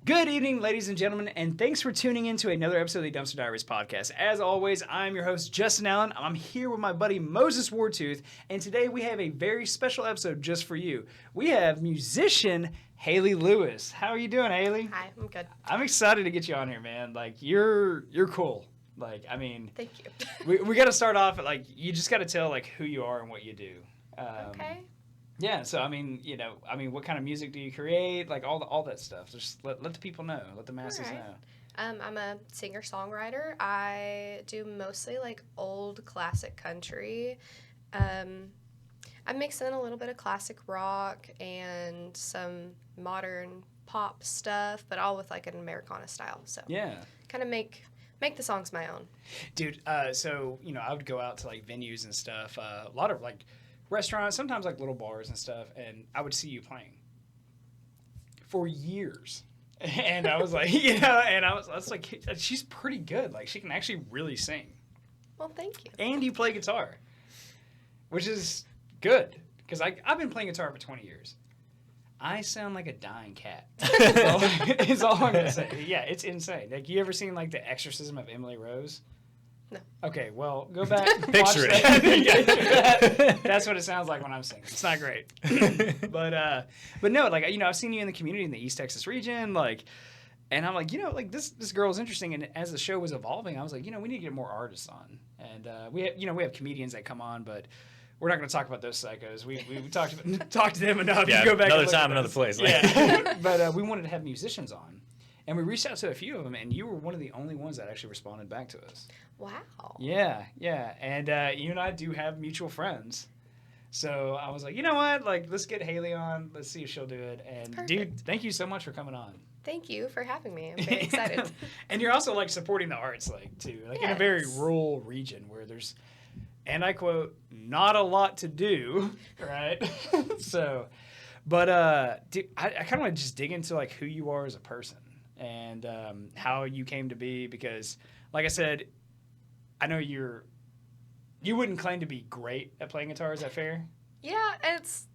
Good evening, ladies and gentlemen, and thanks for tuning in to another episode of the Dumpster Diaries Podcast. As always, I'm your host, Justin Allen. I'm here with my buddy, Moses Wartooth, and today we have a very special episode just for you. We have musician Haylee Lewis. How are you doing, Haylee? Hi, I'm good. I'm excited to get you on here, man. Like, you're cool. Like, I mean... Thank you. we got to start off, like, you just got to tell, like, who you are and what you do. Okay. Yeah, so I mean, what kind of music do you create? Like all that stuff. Just let the people know, let the masses know. I'm a singer-songwriter. I do mostly like old classic country. I mix in a little bit of classic rock and some modern pop stuff, but all with like an Americana style. So yeah, kind of make the songs my own. Dude, so I would go out to like venues and stuff. A lot of like restaurants, sometimes like little bars and stuff, and I would see you playing for years. And I was like, and I was like, she's pretty good. Like, she can actually really sing. Well, thank you. And you play guitar, which is good, because I've been playing guitar for 20 years. I sound like a dying cat. Is all I'm going to say. Yeah, it's insane. Like, you ever seen, like, The Exorcism of Emily Rose? No. Okay, well, go back. Picture it. That's what it sounds like when I'm singing. It's not great. But no, like, I've seen you in the community in the East Texas region, like, and I'm like, this girl is interesting. And as the show was evolving, I was like, we need to get more artists on. And we have comedians that come on, but we're not going to talk about those psychos. We talked to them enough. Yeah, go back another time, another place. Yeah. But we wanted to have musicians on. And we reached out to a few of them, and you were one of the only ones that actually responded back to us. Wow. Yeah. And you and I do have mutual friends. So I was like, you know what? Like, let's get Haylee on. Let's see if she'll do it. And, Perfect. Dude, thank you so much for coming on. Thank you for having me. I'm very excited. And you're also, like, supporting the arts, like, too. Like, in a very rural region where there's, and I quote, not a lot to do, right? So, but, dude, I kind of want to just dig into, like, who you are as a person. And how you came to be, because, like I said, I know you wouldn't claim to be great at playing guitar. Is that fair? Yeah,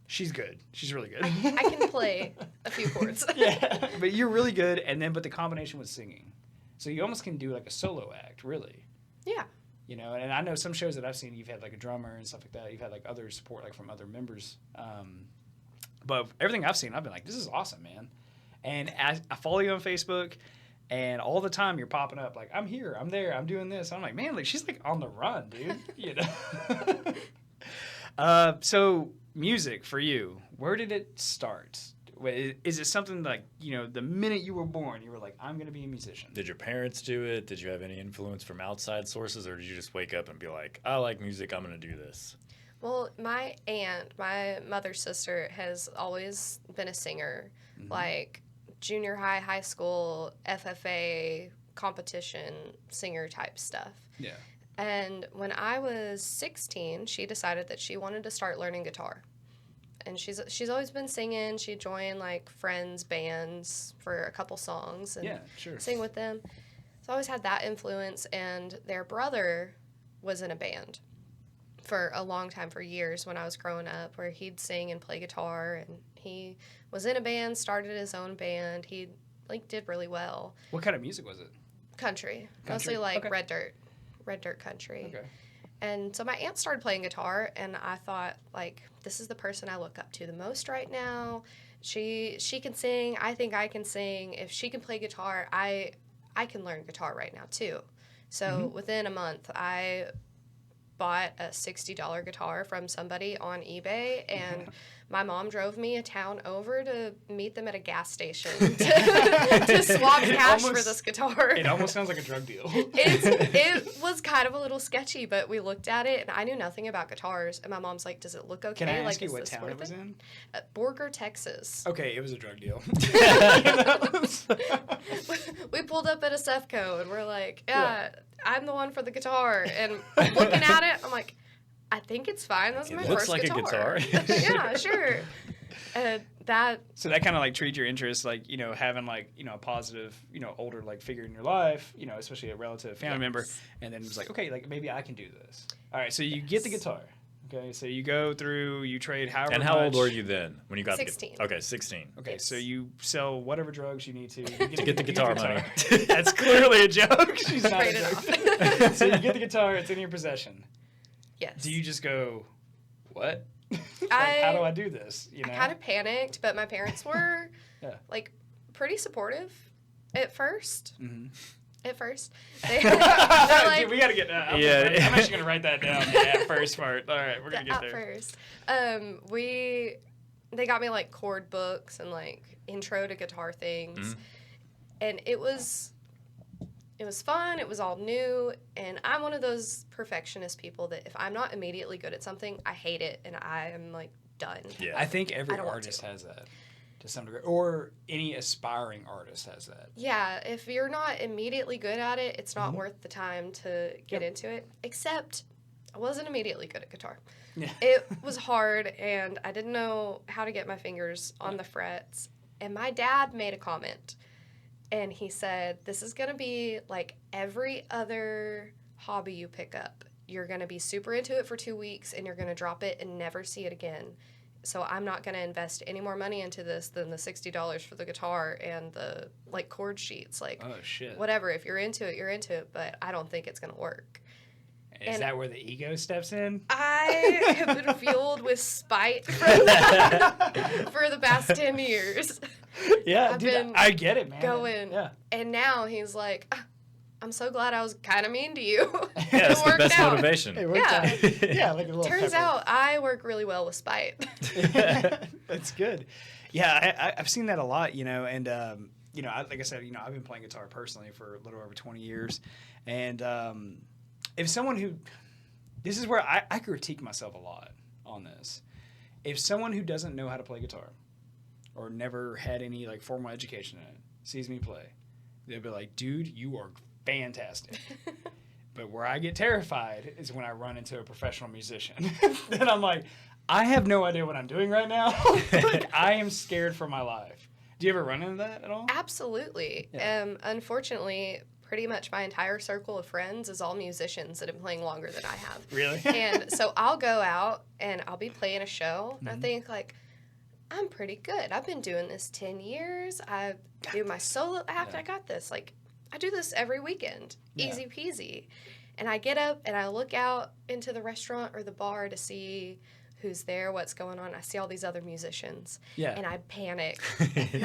She's good. She's really good. I can play a few chords. Yeah, but you're really good, but the combination with singing. So you almost can do, like, a solo act, really. Yeah. And I know some shows that I've seen, you've had, like, a drummer and stuff like that. You've had, like, other support, like, from other members. But everything I've seen, I've been like, this is awesome, man. And I follow you on Facebook, and all the time you're popping up like, I'm here, I'm there, I'm doing this. And I'm like, man, like, she's like on the run, dude. So music for you, where did it start? Is it something like, the minute you were born, you were like, I'm going to be a musician? Did your parents do it? Did you have any influence from outside sources, or did you just wake up and be like, I like music, I'm going to do this? Well, my aunt, my mother's sister, has always been a singer, like junior high, high school, FFA, competition, singer type stuff. Yeah. And when I was 16, she decided that she wanted to start learning guitar. And she's always been singing. She'd join, like, friends' bands for a couple songs and sing with them. So I always had that influence. And their brother was in a band for a long time, for years when I was growing up, where he'd sing and play guitar, and he was in a band, started his own band. He, like, did really well. What kind of music was it? Country. Mostly, like, red dirt country. Okay. And so my aunt started playing guitar, and I thought, like, this is the person I look up to the most right now. She can sing. I think I can sing. If she can play guitar, I can learn guitar right now, too. So within a month, I bought a $60 guitar from somebody on eBay, and my mom drove me a town over to meet them at a gas station to swap cash for this guitar. It almost sounds like a drug deal. It was kind of a little sketchy, but we looked at it, and I knew nothing about guitars, and my mom's like, does it look okay? Can I ask like, you what town it was in? Borger, Texas. Okay, it was a drug deal. We pulled up at a Sefco, and we're like, I'm the one for the guitar. And looking at it, I'm like, I think it's fine. That's my first guitar. Looks like a guitar. Yeah, sure. So that kind of like treat your interest, like, having like, a positive, older like figure in your life, especially a relative family member. And then it was like, okay, like maybe I can do this. All right. So you get the guitar. Okay, so you go through, you trade however And how old much. were you then when you got 16. Okay, 16. Okay, Yes. so you sell whatever drugs you need to get the guitar money. That's clearly a joke. She's not Trade a it joke. off. So you get the guitar, it's in your possession. Yes. Do you just go, what? I- how do I do this? You know? I kind of panicked, but my parents were Yeah. like pretty supportive at first. Mhm. At first, they're like, Dude, we gotta get. I'm actually gonna write that down. The at first part. All right, we're gonna get at there. first, they got me like chord books and like intro to guitar things, and it was fun. It was all new, and I'm one of those perfectionist people that if I'm not immediately good at something, I hate it, and I am like done. Yeah. I think every I don't want artist to. has that to some degree, or any aspiring artist has that. Yeah, if you're not immediately good at it, it's not worth the time to get Yep. into it. Except I wasn't immediately good at guitar. Yeah. It was hard, and I didn't know how to get my fingers on the frets. And my dad made a comment, and he said, this is going to be like every other hobby you pick up. You're going to be super into it for 2 weeks, and you're going to drop it and never see it again. So I'm not going to invest any more money into this than the $60 for the guitar and the like chord sheets. Like, Oh shit. whatever. If you're into it, you're into it. But I don't think it's going to work. Is that where the ego steps in? I have been fueled with spite from that for the past 10 years. Yeah, I've dude, been I get it, man. Going. Yeah. And now he's like, "Ah, I'm so glad I was kind of mean to you. Yeah, that's It the worked best out. motivation. It worked Yeah. out. Yeah, like a little Turns pepper. out I work really well with spite. That's good. Yeah, I've seen that a lot, you know, and like I said, I've been playing guitar personally for a little over 20 years, and if someone who, this is where I critique myself a lot on this. If someone who doesn't know how to play guitar, or never had any like formal education in it, sees me play, they'll be like, "Dude, you are fantastic." But where I get terrified is when I run into a professional musician. Then I'm like, I have no idea what I'm doing right now. Like, I am scared for my life. Do you ever run into that at all? Absolutely. Yeah. Unfortunately, pretty much my entire circle of friends is all musicians that have been playing longer than I have. Really? And so I'll go out and I'll be playing a show and I Mm-hmm. think like, I'm pretty good. I've been doing this 10 years. I do my solo act. Yeah. I got this. Like, I do this every weekend. Yeah. Easy peasy. And I get up and I look out into the restaurant or the bar to see who's there, what's going on. I see all these other musicians. Yeah. And I panic.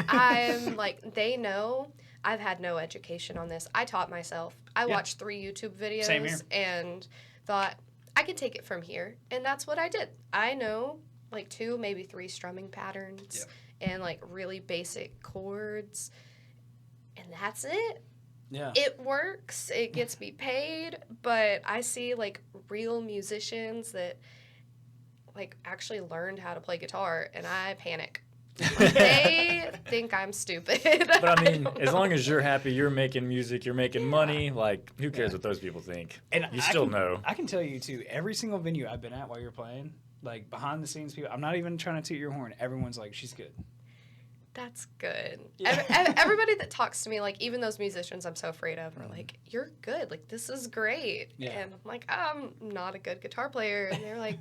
I'm like, they know I've had no education on this. I taught myself. I Yeah. watched 3 YouTube videos Same here. and thought, I can take it from here. And that's what I did. I know like 2, maybe 3 strumming patterns and like really basic chords. And that's it. Yeah. It works. It gets me paid. But I see like real musicians that like actually learned how to play guitar and I panic. They think I'm stupid. But I mean, don't as know. long as you're happy, you're making music, you're making Yeah. money, like, who cares what those people think? And You still can, know. I can tell you, too, every single venue I've been at while you're playing, like, behind the scenes people, I'm not even trying to toot your horn. Everyone's like, she's good. That's good. Yeah. Everybody that talks to me, like even those musicians I'm so afraid of, are like, "You're good. Like this is great." Yeah. And I'm like, "I'm not a good guitar player," and they're like,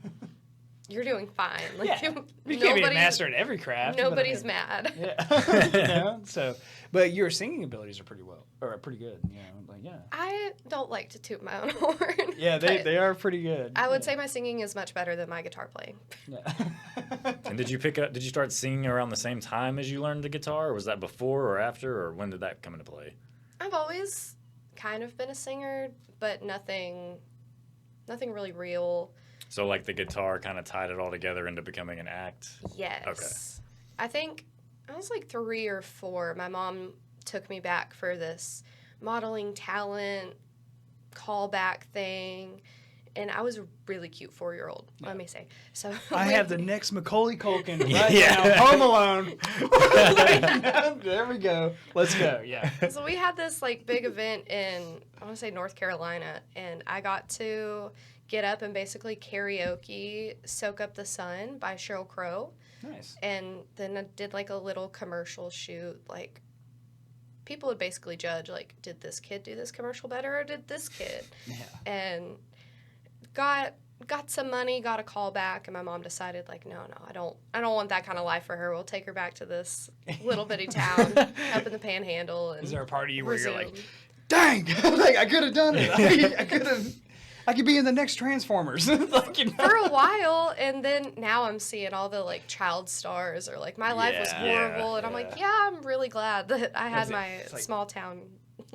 "You're doing fine." Like Yeah. You can't be a master at every craft. but I Nobody's mean, mad. Yeah. You know? So, but your singing abilities are pretty good. You know, like, yeah. I don't like to toot my own horn. Yeah, but they are pretty good. I would Yeah. say my singing is much better than my guitar playing. Yeah. And did you start singing around the same time as you learned the guitar, or was that before or after, or when did that come into play? I've always kind of been a singer, but nothing really real. So, like, the guitar kind of tied it all together into becoming an act? Yes. I think I was like 3 or 4. My mom took me back for this modeling talent callback thing. And I was a really cute 4-year-old, let me say. So I have the next Macaulay Culkin right Yeah. now. Home Alone. There we go. Let's go. Yeah. So we had this like big event in, I want to say North Carolina, and I got to get up and basically karaoke "Soak Up the Sun" by Sheryl Crow. Nice. And then I did like a little commercial shoot. Like people would basically judge, like, did this kid do this commercial better or did this kid? Yeah. And got got some money, got a call back, and my mom decided, like, no, I don't want that kind of life for her. We'll take her back to this little bitty town up in the Panhandle. And is there a part of you where you're like, resume. dang, like I could have done it. I could be in the next Transformers. Like, you know? For a while, and then now I'm seeing all the, like, child stars, or, like, my life was horrible, and I'm like, I'm really glad that I had my like small town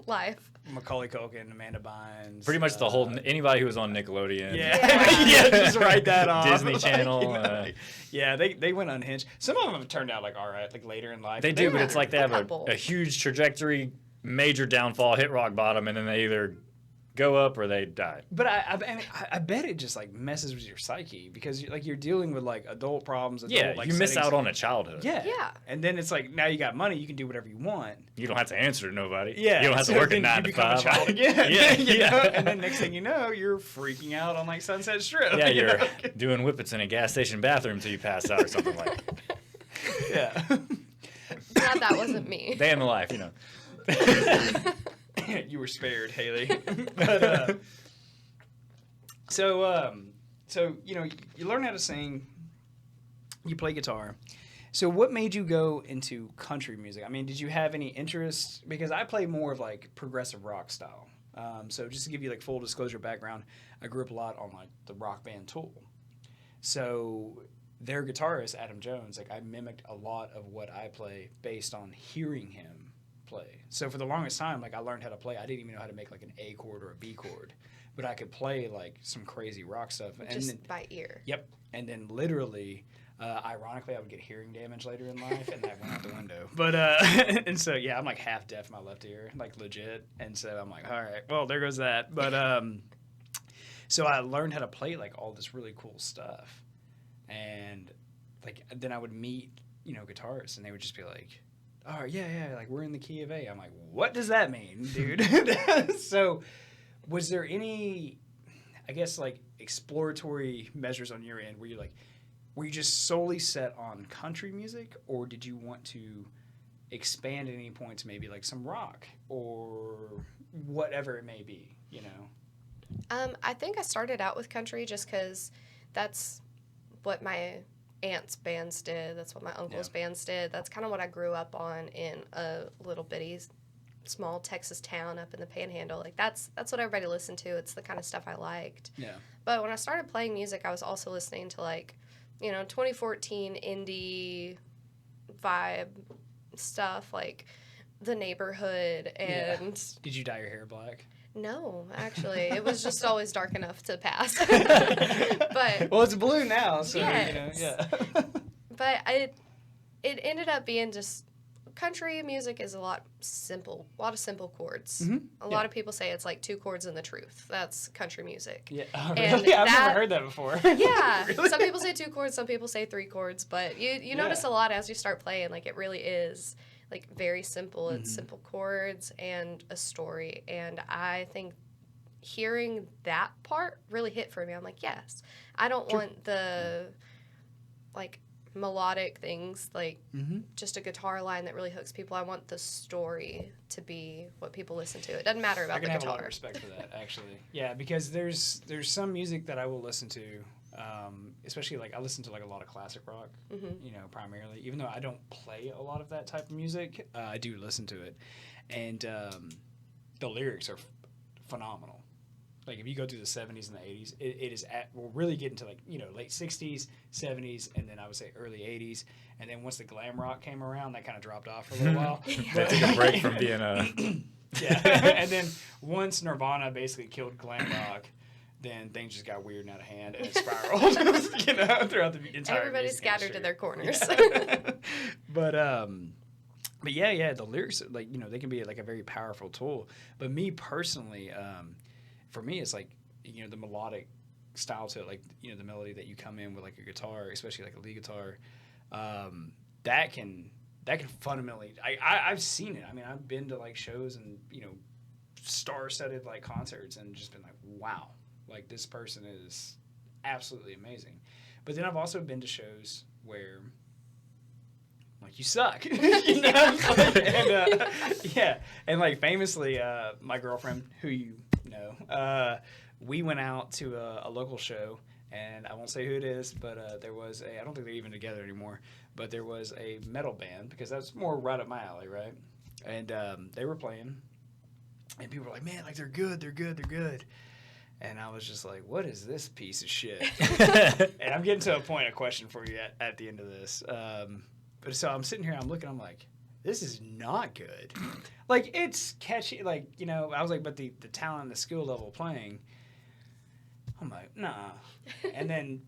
life. Macaulay Culkin, Amanda Bynes. Pretty much the whole anybody who was on Nickelodeon. Yeah, just write that off. Disney Like, Channel. you know, yeah, they went unhinged. Some of them have turned out like all right, like later in life. They do, but it's like they have couple. a huge trajectory, major downfall, hit rock bottom, and then they either go up or they die. But I bet it just like messes with your psyche because you're dealing with like adult problems. Like, you miss settings. out on a childhood. Yeah. Yeah. And then it's like now you got money, you can do whatever you want. You don't have to answer to nobody. Yeah. You don't have to work at 9 to 5. A child again. Yeah. You know? And then next thing you know, you're freaking out on like Sunset Strip. Yeah, you you're know? doing whippets in a gas station bathroom until you pass out or something like that. Yeah. Glad that wasn't me. Day in the life, you know. You were spared, Haylee. But so you know, you learn how to sing, you play guitar. So what made you go into country music? I mean, did you have any interest? Because I play more of like progressive rock style. So just to give you like full disclosure background, I grew up a lot on like the rock band Tool. So their guitarist, Adam Jones, like I mimicked a lot of what I play based on hearing him play. So for the longest time, like I learned how to play. I didn't even know how to make like an A chord or a B chord, but I could play like some crazy rock stuff. Just then, by ear. Yep. And then literally, ironically, I would get hearing damage later in life, and that went out the window. But and so yeah, I'm like half deaf in my left ear, like legit. And so I'm like, all right, well there goes that. But so I learned how to play like all this really cool stuff, and like then I would meet guitarists, and they would just be like, oh yeah, like we're in the key of A. I'm like, what does that mean, dude? So was there any, I guess, like exploratory measures on your end where were you just solely set on country music, or did you want to expand at any point to maybe like some rock or whatever it may be, I think I started out with country just because that's what my aunt's bands did. That's what my uncle's bands did. That's kind of what I grew up on in a little bitty small Texas town up in the Panhandle. Like that's what everybody listened to. It's the kind of stuff I liked. Yeah. But when I started playing music, I was also listening to like, 2014 indie vibe stuff like The Neighborhood and... Yeah. Did you dye your hair black? No, actually. It was just always dark enough to pass. But well, it's blue now, so, yes. yeah. But it ended up being just... Country music is a lot of simple chords. Mm-hmm. A lot of people say it's like 2 chords and the truth. That's country music. Yeah, and really? I've never heard that before. Yeah, Really? Some people say 2 chords, some people say 3 chords, but you notice a lot as you start playing. Like it really is like very simple. It's simple chords and a story, and I think hearing that part really hit for me. I'm like, yes, I don't want the like melodic things, like just a guitar line that really hooks people. I want the story to be what people listen to. It doesn't matter about the guitar. I can have a lot of respect for that, actually. Yeah, because there's some music that I will listen to, especially like I listen to like a lot of classic rock, primarily. Even though I don't play a lot of that type of music, I do listen to it, and the lyrics are phenomenal. Like if you go through the 70s and the 80s, it is we'll really get into like late 60s, 70s, and then I would say early 80s, and then once the glam rock came around, that kind of dropped off for a little while. They took a break from being a and then once Nirvana basically killed glam rock, then things just got weird and out of hand, and it spiraled. Throughout the entire. Everybody music scattered industry. to their corners. Yeah. But yeah, the lyrics like they can be like a very powerful tool. But me personally. For me, it's like, the melodic style to it, like, the melody that you come in with, like, a guitar, especially, like, a lead guitar, that can fundamentally, I've seen it. I mean, I've been to, like, shows and, star-studded, like, concerts and just been like, wow, like, this person is absolutely amazing. But then I've also been to shows where, like, you suck, and like famously, my girlfriend, who you know, we went out to a local show, and I won't say who it is, but there was I don't think they're even together anymore, but there was a metal band, because that's more right up my alley, right? And they were playing, and people were like, man, like, they're good. And I was just like, what is this piece of shit? And I'm getting to a question for you at the end of this. But so I'm sitting here, I'm looking, I'm like, this is not good. Like, it's catchy. Like, you know, I was like, but the talent and the skill level playing, I'm like, nah. And then,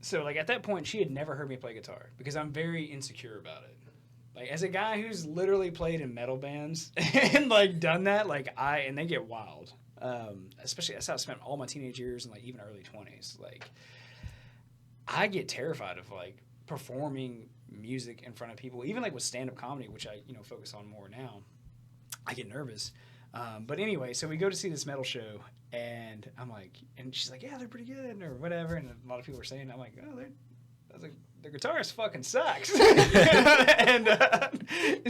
so, like, at that point, she had never heard me play guitar, because I'm very insecure about it. Like, as a guy who's literally played in metal bands and, like, done that, like, and they get wild. Especially, that's how I spent all my teenage years and, like, even early 20s. Like, I get terrified of, like, performing music in front of people. Even, like, with stand-up comedy, which I, you know, focus on more now, I get nervous. But anyway, so we go to see this metal show, and I'm like, and she's like, yeah, they're pretty good, or whatever. And a lot of people were saying, I'm like, oh, I was like, the guitarist fucking sucks. And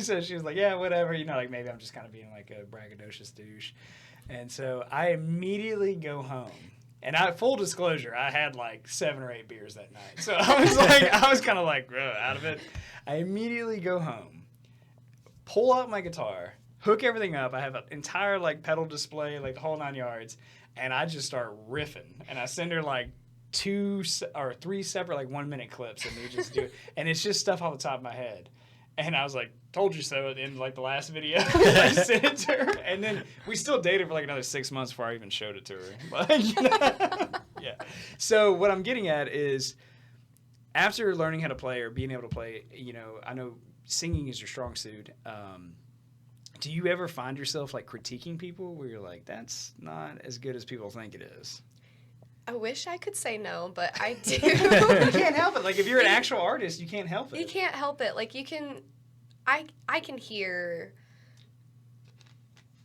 so she was like, yeah, whatever. You know, like, maybe I'm just kind of being like a braggadocious douche. And so I immediately go home. And full disclosure, I had like 7 or 8 beers that night. So I was kind of like out of it. I immediately go home, pull out my guitar, hook everything up. I have an entire like pedal display, like the whole 9 yards. And I just start riffing. And I send her like 2 or 3 separate like 1-minute clips, and we just do it. And it's just stuff off the top of my head. And I was like, told you so in like the last video. I sent it to her. And then we still dated for like another 6 months before I even showed it to her. But, you know, yeah. So what I'm getting at is, after learning how to play or being able to play, you know, I know singing is your strong suit. Do you ever find yourself like critiquing people where you're like, that's not as good as people think it is? I wish I could say no, but I do. You can't help it. Like, if you're an actual artist, you can't help it. You can't help it. Like, you can... I can hear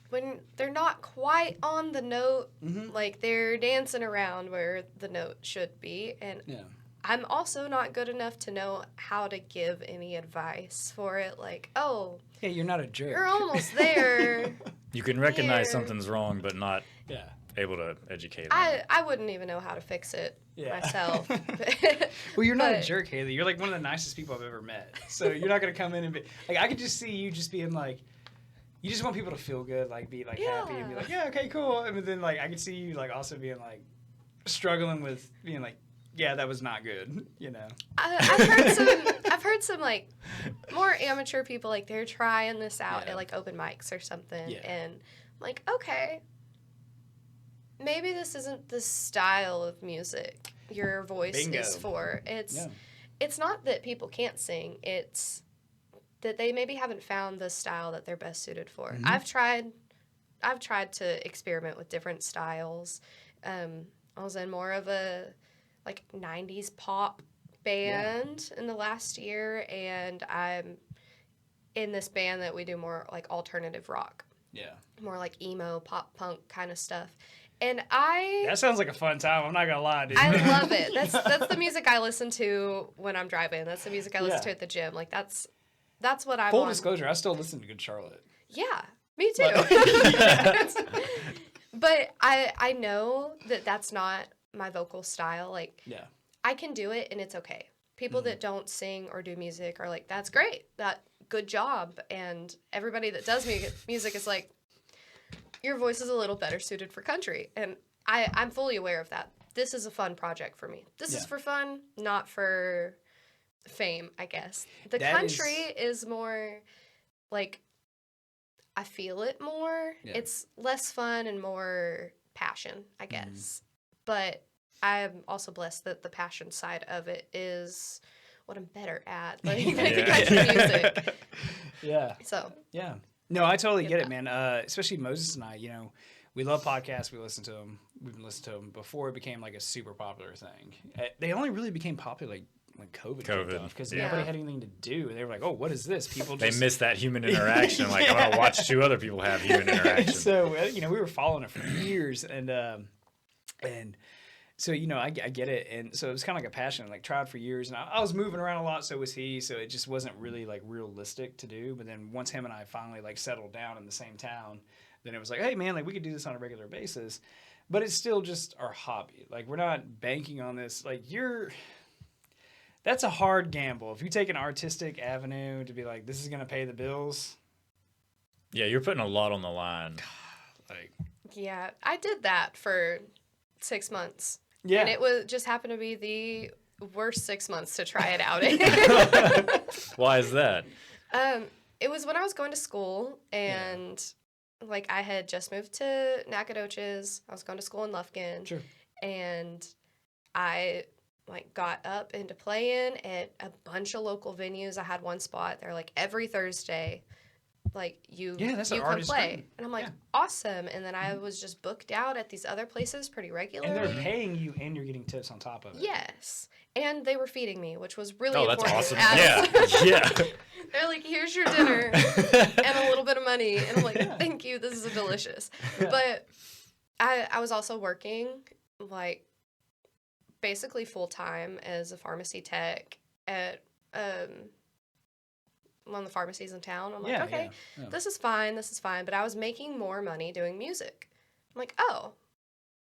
when they're not quite on the note, like, they're dancing around where the note should be. And I'm also not good enough to know how to give any advice for it. Like, oh... Yeah, you're not a jerk. You're almost there. You can recognize something's wrong, but not... able to educate them. I wouldn't even know how to fix it myself. Well, you're not a jerk, Haylee. You're like one of the nicest people I've ever met. So you're not going to come in and be... Like, I could just see you just being like... You just want people to feel good, like, be, like, happy and be like, yeah, okay, cool. And then, like, I could see you, like, also being, like, struggling with being like, yeah, that was not good, you know? I've heard some, like, more amateur people, like, they're trying this out at, like, open mics or something. Yeah. And I'm like, okay... Maybe this isn't the style of music your voice is for. It's not that people can't sing. It's that they maybe haven't found the style that they're best suited for. I've tried to experiment with different styles. I was in more of a like 90s pop band in the last year, and I'm in this band that we do more like alternative rock. Yeah. More like emo, pop punk kind of stuff. And that sounds like a fun time. I'm not gonna lie, dude. I love it. That's the music I listen to when I'm driving. That's the music I listen to at the gym. Like that's what I'm. Full disclosure, I still listen to Good Charlotte. Yeah, me too. But I know that that's not my vocal style. Like, I can do it and it's okay. People that don't sing or do music are like, that's great. Good job. And everybody that does music is like, your voice is a little better suited for country. And I'm fully aware of that. This is a fun project for me. This is for fun, not for fame, I guess. The country is more, like, I feel it more. Yeah. It's less fun and more passion, I guess. But I'm also blessed that the passion side of it is what I'm better at. Like the country music. Yeah. So. Yeah. No, I totally get it, man. Especially Moses and I, you know, we love podcasts. We listen to them. We've been listening to them before it became like a super popular thing. They only really became popular like when COVID kicked off, because nobody had anything to do. They were like, oh, what is this? People just... They missed that human interaction. Like, I'm going to watch 2 other people have human interaction. So, you know, we were following it for years. And so, you know, I get it. And so it was kind of like a passion. Like, tried for years. And I was moving around a lot, so was he. So it just wasn't really, like, realistic to do. But then once him and I finally, like, settled down in the same town, then it was like, hey, man, like, we could do this on a regular basis. but it's still just our hobby. Like, we're not banking on this. Like, that's a hard gamble. If you take an artistic avenue to be like, this is going to pay the bills. Yeah, you're putting a lot on the line. Like, Yeah, I did that for 6 months. yeah. And it was just happened to be the worst 6 months to try it out in. Why is that? It was when I was going to school, and like I had just moved to Nacogdoches. I was going to school in Lufkin. Sure. And I like got up into playing at a bunch of local venues. I had one spot. They're like every Thursday, like that's you an come artist play. dream. And I'm like, Yeah. awesome. And then I was just booked out at these other places pretty regularly. And they're paying you and you're getting tips on top of it. Yes. And they were feeding me, which was really Oh, that's important. awesome. Yeah. They're like, here's your dinner and a little bit of money. And I'm like, thank you. This is delicious. Yeah. But I was also working like basically full time as a pharmacy tech at one of the pharmacies in town. I'm like, okay, yeah. this is fine. But I was making more money doing music. I'm like, oh,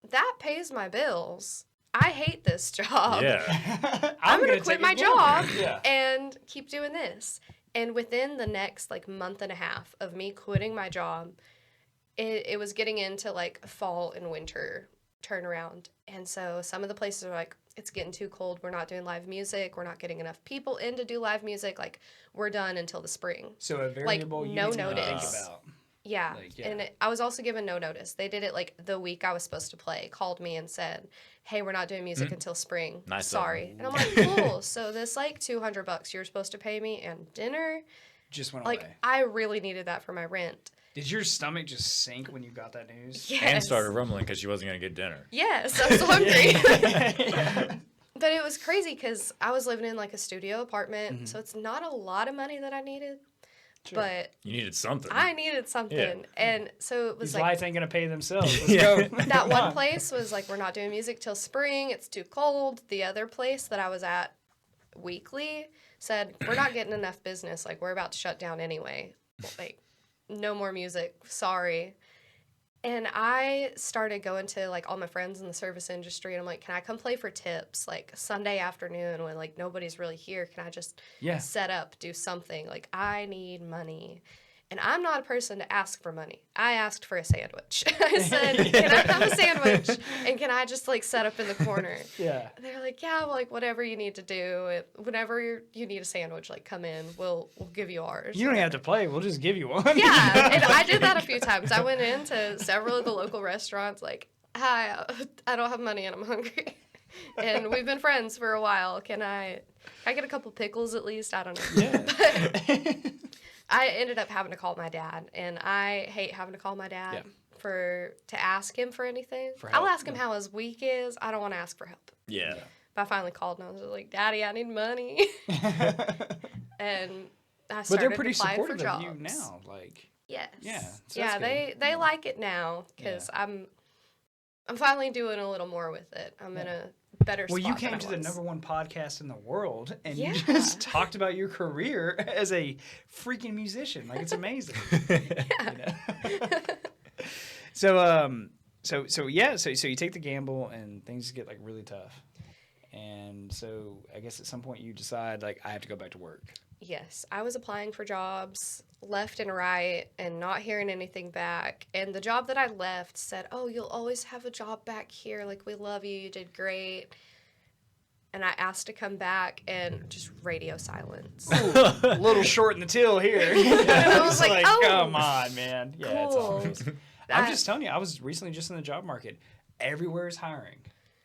that pays my bills. I hate this job. Yeah. I'm going to take quit a my gamble. job Yeah. and keep doing this. And within the next like month and a half of me quitting my job, it was getting into like fall and winter turnaround. And so some of the places are like, it's getting too cold. We're not doing live music. We're not getting enough people in to do live music. Like, we're done until the spring. So a variable you no need to think notice. about. Yeah. Like, yeah. And I was also given no notice. They did it like the week I was supposed to play, called me and said, hey, we're not doing music until spring. Nice. Sorry. And I'm like, cool. So this like $200 you're supposed to pay me and dinner. Just went Like, away. I really needed that for my rent. Did your stomach just sink when you got that news? Yes. And started rumbling because she wasn't going to get dinner. Yes, I was hungry. Yeah. But it was crazy because I was living in like a studio apartment, so it's not a lot of money that I needed. Sure. But You needed something. I needed something. Yeah. And so it was These like lights ain't gonna pay themselves. Let's Yeah. go. that one place was like, we're not doing music till spring. It's too cold. The other place that I was at weekly said, we're not getting enough business. Like, we're about to shut down anyway. Like, no more music. Sorry. And I started going to like all my friends in the service industry, and I'm like, can I come play for tips like Sunday afternoon when like nobody's really here? Can I just set up, do something? Like, I need money. And I'm not a person to ask for money. I asked for a sandwich. I said, can I have a sandwich? And can I just like set up in the corner? Yeah. And they're like, yeah, well, like whatever you need to do. Whenever you need a sandwich, like come in, we'll give you ours. You don't even have to play. We'll just give you one. Yeah, and I did that a few times. I went into several of the local restaurants like, hi, I don't have money and I'm hungry. And we've been friends for a while. Can I get a couple pickles at least? I don't know. Yeah. But I ended up having to call my dad, and I hate having to call my dad to ask him for anything. For help, I'll ask him how his week is. I don't want to ask for help. Yeah. But I finally called and I was like, Daddy, I need money. And I started But they're pretty applying supportive for of jobs. you now. Like, Yes. Yeah, so yeah, that's they like it now because I'm finally doing a little more with it. I'm in a better spot. well, you came than to I the was. #1 podcast in the world, and Yeah. you just talked about your career as a freaking musician. Like, it's amazing. Yeah. You know? So you take the gamble, and things get like really tough. And so I guess at some point you decide, like, I have to go back to work. Yes, I was applying for jobs left and right and not hearing anything back. And the job that I left said, oh, you'll always have a job back here. Like, we love you. You did great. And I asked to come back, and just radio silence. A little short in the till here. I was like, oh, come on, man. Yeah, it's cool. always. I'm just telling you, I was recently just in the job market. Everywhere is hiring.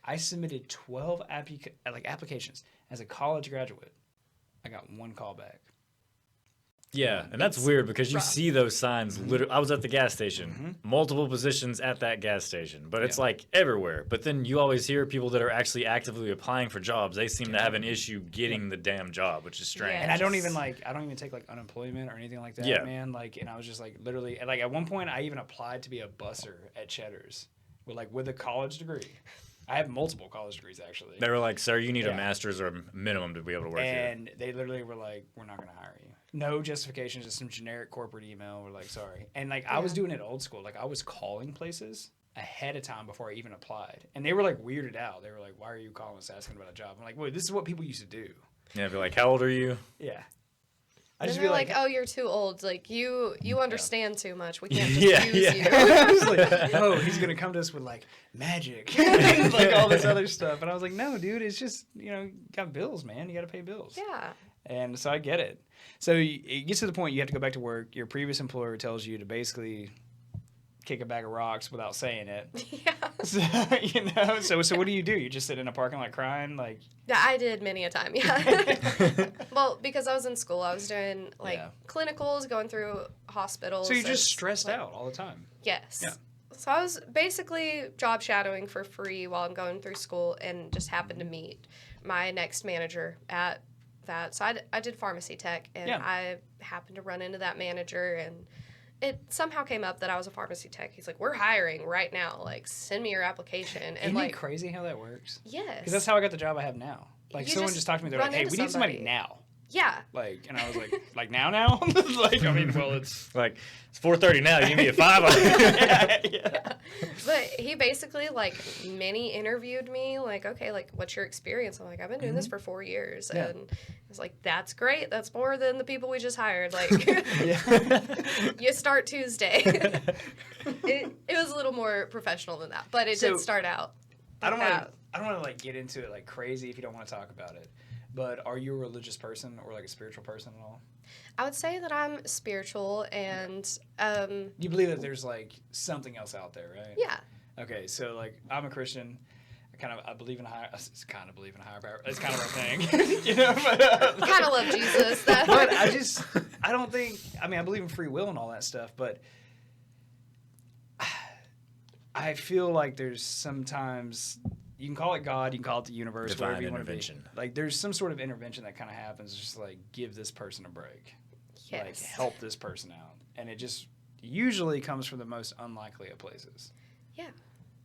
I submitted 12 applications as a college graduate. I got one call back. Yeah, and that's weird because you rough. see those signs. I was at the gas station, multiple positions at that gas station, but it's like everywhere. But then you always hear people that are actually actively applying for jobs. They seem to have an issue getting the damn job, which is strange. Yeah. And I don't even take like unemployment or anything like that, Yeah. man. Like, and I was just like literally, like at one point I even applied to be a busser at Cheddar's with a college degree. I have multiple college degrees actually. They were like, "Sir, you need a Yeah. master's or a minimum to be able to work here." And they literally were like, we're not going to hire you. No justification, just some generic corporate email. We're like, sorry. And like, I was doing it old school. Like, I was calling places ahead of time before I even applied. And they were like weirded out. They were like, why are you calling us asking about a job? I'm like, wait, this is what people used to do. Yeah, be like, how old are you? Yeah. And they're like, oh, you're too old. Like, you understand too much. We can't just use you. I was like, oh, he's going to come to us with, like, magic. And, like, all this other stuff. And I was like, no, dude, it's just, you got bills, man. You got to pay bills. Yeah. And so I get it. So it gets to the point you have to go back to work. Your previous employer tells you to basically kick a bag of rocks without saying it. Yeah. So, so what do? You just sit in a parking lot crying? Like, yeah, I did many a time, yeah. Well, because I was in school, I was doing, clinicals, going through hospitals. So you're just stressed out all the time? Yes. Yeah. So I was basically job shadowing for free while I'm going through school and just happened to meet my next manager at that. So I did pharmacy tech, and I happened to run into that manager, and it somehow came up that I was a pharmacy tech. He's like, we're hiring right now. Like, send me your application. And Isn't it crazy how that works? Yes. Because that's how I got the job I have now. Like, someone just talked to me. They're like, hey, we need somebody now. Yeah. Like, and I was like now? Like, I mean, well, it's 4:30 now. You give me a 5. Yeah. But he basically, mini interviewed me. Like, okay, what's your experience? I'm like, I've been doing this for 4 years. Yeah. And I was like, that's great. That's more than the people we just hired. Like, you start Tuesday. It was a little more professional than that, but it did start out. I don't want to get into it crazy if you don't want to talk about it. But are you a religious person or a spiritual person at all? I would say that I'm spiritual and you believe that there's something else out there, right? Yeah. Okay, so I'm a Christian. I believe in a higher power. It's kind of our thing, But, kind of love Jesus. But I don't think. I mean, I believe in free will and all that stuff, but I feel like there's sometimes. You can call it God, you can call it the universe, divine whatever you want to be. There's some sort of intervention that kind of happens, just give this person a break. Yes. Help this person out. And it just usually comes from the most unlikely of places. Yeah.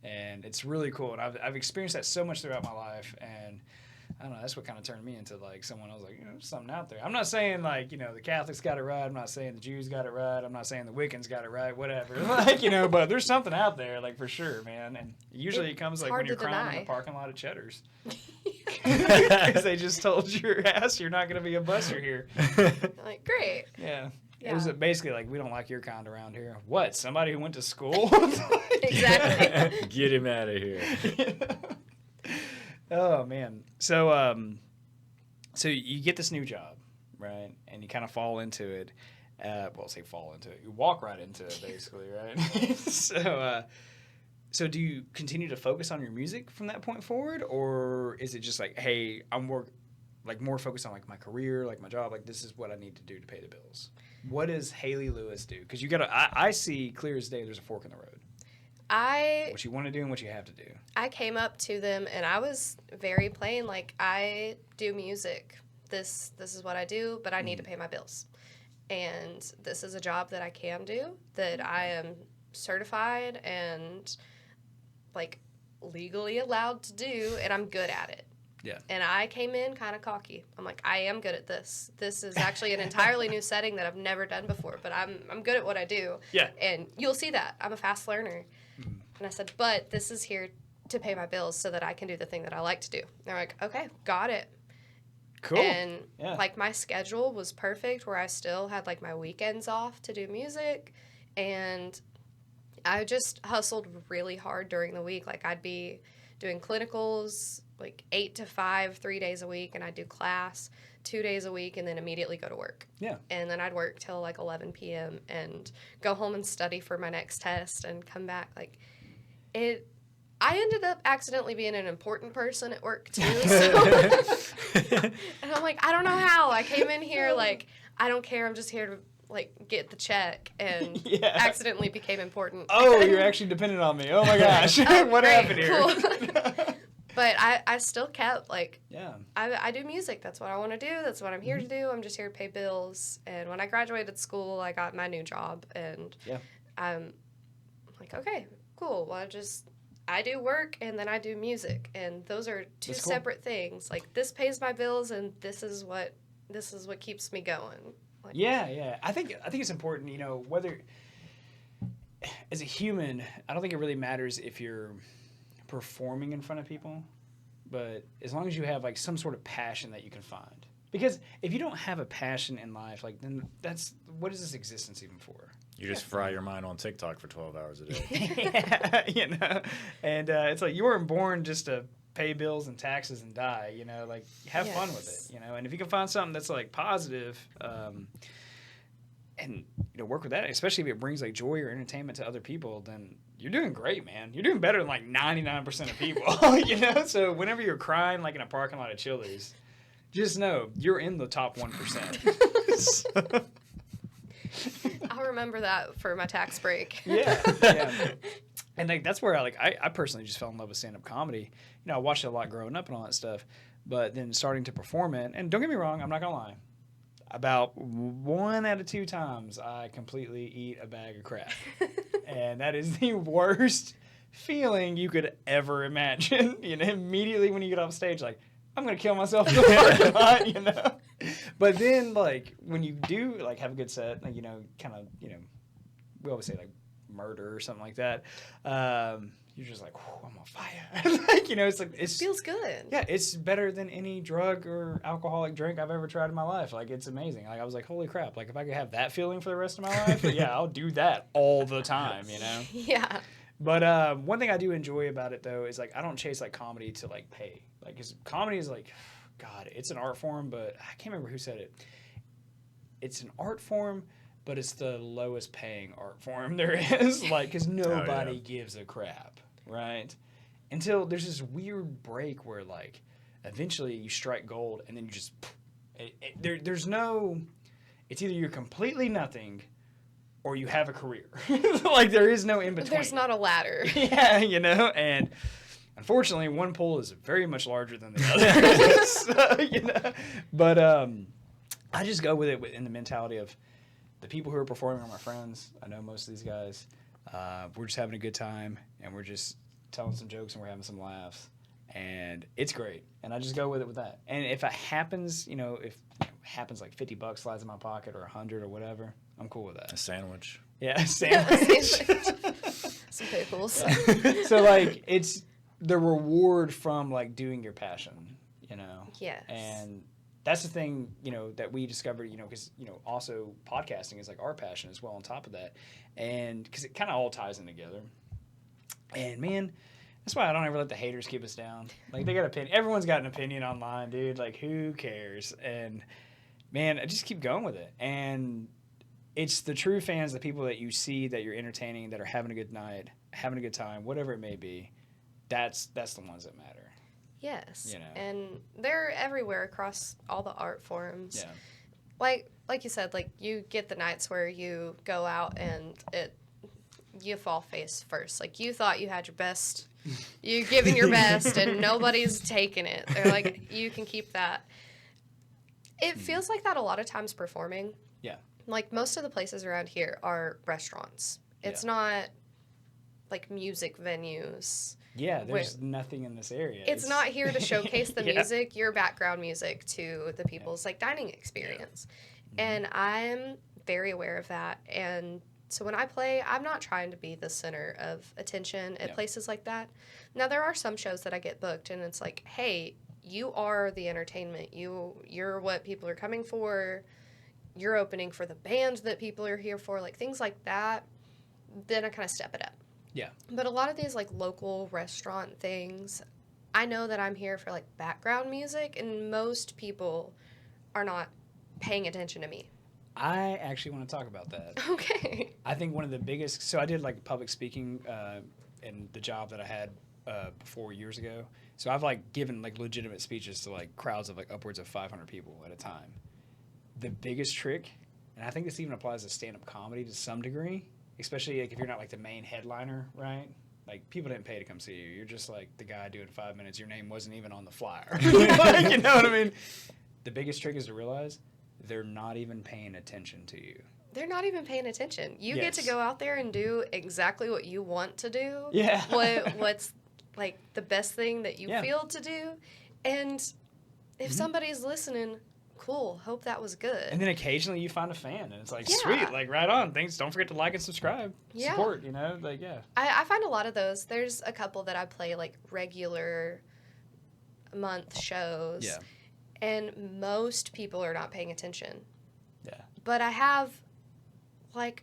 And it's really cool. And I've experienced that so much throughout my life. And I don't know, that's what kind of turned me into someone else. There's something out there. I'm not saying the Catholics got it right. I'm not saying the Jews got it right. I'm not saying the Wiccans got it right. Whatever. But there's something out there, for sure, man. And usually it comes when you're crying in the parking lot at Cheddar's. Because they just told your ass you're not going to be a busser here. Great. Yeah. It was basically we don't like your kind around here. What? Somebody who went to school? Exactly. Get him out of here. Oh man. So so you get this new job, right? And you kind of fall into it. Say fall into it. You walk right into it, basically, right? So do you continue to focus on your music from that point forward, or is it just hey, I'm more focused on my career, my job, this is what I need to do to pay the bills? What does Haylee Lewis do? Because you gotta. I see clear as day. There's a fork in the road. What you want to do and what you have to do. I came up to them and I was very plain. I do music. This is what I do, but I need to pay my bills. And this is a job that I can do, that I am certified and legally allowed to do, and I'm good at it. Yeah. And I came in kind of cocky. I'm like, I am good at this. This is actually an entirely new setting that I've never done before, but I'm good at what I do. Yeah. And you'll see that. I'm a fast learner. Mm-hmm. And I said, but this is here to pay my bills so that I can do the thing that I like to do. And they're like, okay, got it. Cool. And my schedule was perfect, where I still had my weekends off to do music, and I just hustled really hard during the week. I'd be doing clinicals 8 to 5, 3 days a week, and I'd do class 2 days a week and then immediately go to work. Yeah. And then I'd work till 11 p.m. and go home and study for my next test and come back. I ended up accidentally being an important person at work too. So and I'm I don't know how. I came in here I don't care. I'm just here to get the check, and accidentally became important. Oh, you're actually dependent on me. Oh my gosh. What happened here? Cool. But I still kept I do music. That's what I want to do. That's what I'm here to do. I'm just here to pay bills. And when I graduated school, I got my new job, and I'm okay, cool. Well, I do work and then I do music, and those are two separate things. This pays my bills, and this is what keeps me going. Yeah. I think it's important, whether as a human, I don't think it really matters if you're performing in front of people, but as long as you have like some sort of passion that you can find. Because if you don't have a passion in life, like then what is this existence even for? You just fry your mind on TikTok for 12 hours a day. Yeah, you know, and it's like you weren't born just to pay bills and taxes and die, you know, like have fun with it, you know, and if you can find something that's like positive, and you know, work with that, especially if it brings like joy or entertainment to other people, then you're doing great, man. You're doing better than like 99% of people, you know. So whenever you're crying like in a parking lot of Chili's, just know you're in the top 1%. I'll remember that for my tax break. Yeah. And like that's where I personally just fell in love with stand-up comedy. You know, I watched it a lot growing up and all that stuff, but then starting to perform it, and don't get me wrong, I'm not gonna lie. About 1 out of 2 times, I completely eat a bag of crap. And that is the worst feeling you could ever imagine. You know, immediately when you get off stage, like, I'm going to kill myself in the parking lot, you know? But then, like, when you do, like, have a good set, like, you know, kind of, you know, we always say, like, murder or something like that. You're just like, I'm on fire. Like, you know, it's like, it feels good. Yeah, it's better than any drug or alcoholic drink I've ever tried in my life. Like, it's amazing. Like, I was like, holy crap. Like, if I could have that feeling for the rest of my life, yeah, I'll do that all the time, you know? Yeah. But one thing I do enjoy about it, though, is, like, I don't chase, like, comedy to, like, pay. Like, 'cause comedy is, like, God, it's an art form, but I can't remember who said it. It's an art form, but it's the lowest paying art form there is. Like, because nobody gives a crap, right? Until there's this weird break where, like, eventually you strike gold and then you just, there's no, it's either you're completely nothing or you have a career. Like, there is no in between. There's not a ladder. Yeah, you know, and unfortunately, one pool is very much larger than the other. So, you know, but I just go with it in the mentality of the people who are performing are my friends. I know most of these guys. We're just having a good time, and we're just telling some jokes, and we're having some laughs, and it's great. And I just go with it with that. And if it happens, you know, if it happens like $50 slides in my pocket or 100 or whatever, I'm cool with that. A sandwich. Yeah, a sandwich. Some pickles. Yeah. So, like, it's the reward from, like, doing your passion, you know? Yes. And that's the thing, you know, that we discovered, you know, because, you know, also podcasting is, like, our passion as well on top of that. And because it kind of all ties in together. And, man, that's why I don't ever let the haters keep us down. Like, they got an opinion. Everyone's got an opinion online, dude. Like, who cares? And, man, I just keep going with it. And it's the true fans, the people that you see that you're entertaining, that are having a good night, having a good time, whatever it may be. That's the ones that matter. Yes. You know? And they're everywhere across all the art forms. Yeah. Like you said, like, you get the nights where you go out and you fall face first. Like, you thought you had your best, you giving your best, and nobody's taking it. They're like, you can keep that. It feels like that a lot of times performing. Yeah. Like, most of the places around here are restaurants. It's not, like, music venues. Yeah, there's nothing in this area. It's not here to showcase the Yeah. music, your background music, to the people's, like, dining experience. Yeah. And I'm very aware of that. And so when I play, I'm not trying to be the center of attention at places like that. Now, there are some shows that I get booked, and it's like, hey, you are the entertainment. You're what people are coming for. You're opening for the band that people are here for, like, things like that. Then I kind of step it up. Yeah. But a lot of these, like, local restaurant things, I know that I'm here for, like, background music, and most people are not paying attention to me. I actually want to talk about that. Okay. I think one of the biggest, so I did, like, public speaking in the job that I had before years ago. So I've, like, given, like, legitimate speeches to, like, crowds of, like, upwards of 500 people at a time. The biggest trick, and I think this even applies to stand-up comedy to some degree, especially, like, if you're not, like, the main headliner, right? Like, people didn't pay to come see you. You're just, like, the guy doing 5 minutes. Your name wasn't even on the flyer. Like, you know what I mean? The biggest trick is to realize they're not even paying attention to you. They're not even paying attention. You get to go out there and do exactly what you want to do. Yeah. What's, like, the best thing that you feel to do. And if somebody's listening, cool. Hope that was good. And then occasionally you find a fan, and it's like, Yeah. sweet, like, right on. Thanks. Don't forget to like and subscribe. Yeah. Support, you know? Like, yeah. I find a lot of those. There's a couple that I play, like, regular month shows. Yeah. And most people are not paying attention. Yeah. But I have, like,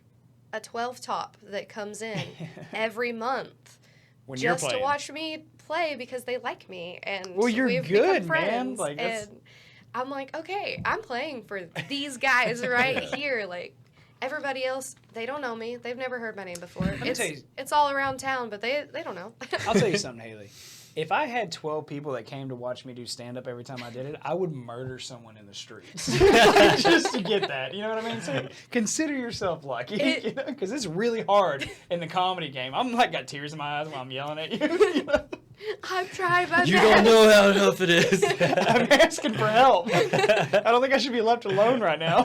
a 12 top that comes in every month When you're just to playing. watch me play because they like me. And Well, you're we've good, become man. friends. Like, that's- and I'm like, okay, I'm playing for these guys right here. Like, everybody else, they don't know me. They've never heard my name before. me tell you- It's all around town, but they don't know. I'll tell you something, Haley. If I had 12 people that came to watch me do stand-up every time I did it, I would murder someone in the streets just to get that. You know what I mean? So consider yourself lucky, you know, because it's really hard in the comedy game. I'm like got tears in my eyes while I'm yelling at you. You know? I'm trying my You best. don't know how tough it is. I'm asking for help. I don't think I should be left alone right now.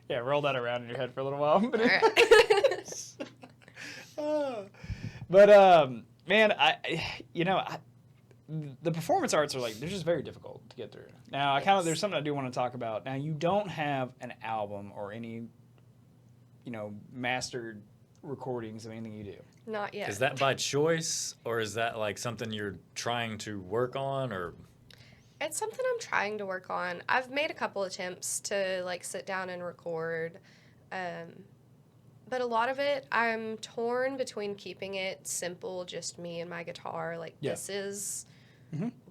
Yeah, roll that around in your head for a little while. But, All right. Man, the performance arts are like, they're just very difficult to get through. Now, there's something I do want to talk about. Now, you don't have an album or any, mastered recordings of anything you do. Not yet. Is that by choice, or is that like something you're trying to work on, or? It's something I'm trying to work on. I've made a couple attempts to like sit down and record, but a lot of it I'm torn between keeping it simple, just me and my guitar. Like this is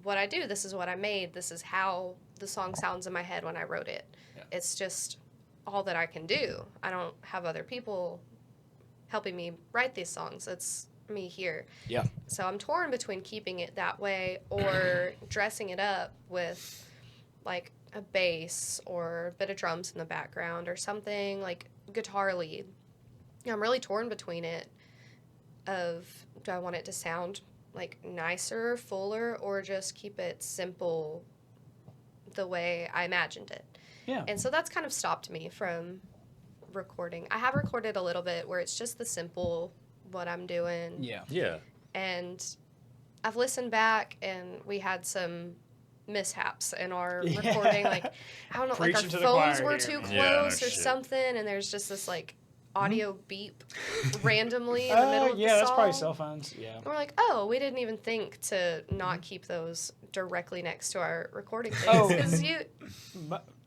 what I do. This is what I made. This is how the song sounds in my head when I wrote it. Yeah. It's just all that I can do. I don't have other people helping me write these songs. It's me here. Yeah. So I'm torn between keeping it that way or dressing it up with like a bass or a bit of drums in the background or something like guitar lead. I'm really torn between it of do I want it to sound like nicer, fuller, or just keep it simple the way I imagined it. Yeah. And so that's kind of stopped me from recording. I have recorded a little bit where it's just the simple what I'm doing. Yeah. Yeah. And I've listened back and we had some mishaps in our recording. Like, I don't know, like our phones were too close or something, and there's just this like audio beep randomly in the middle of the song. Yeah, that's probably cell phones. Yeah. And we're like, oh, we didn't even think to not keep those directly next to our recording things. Oh. Because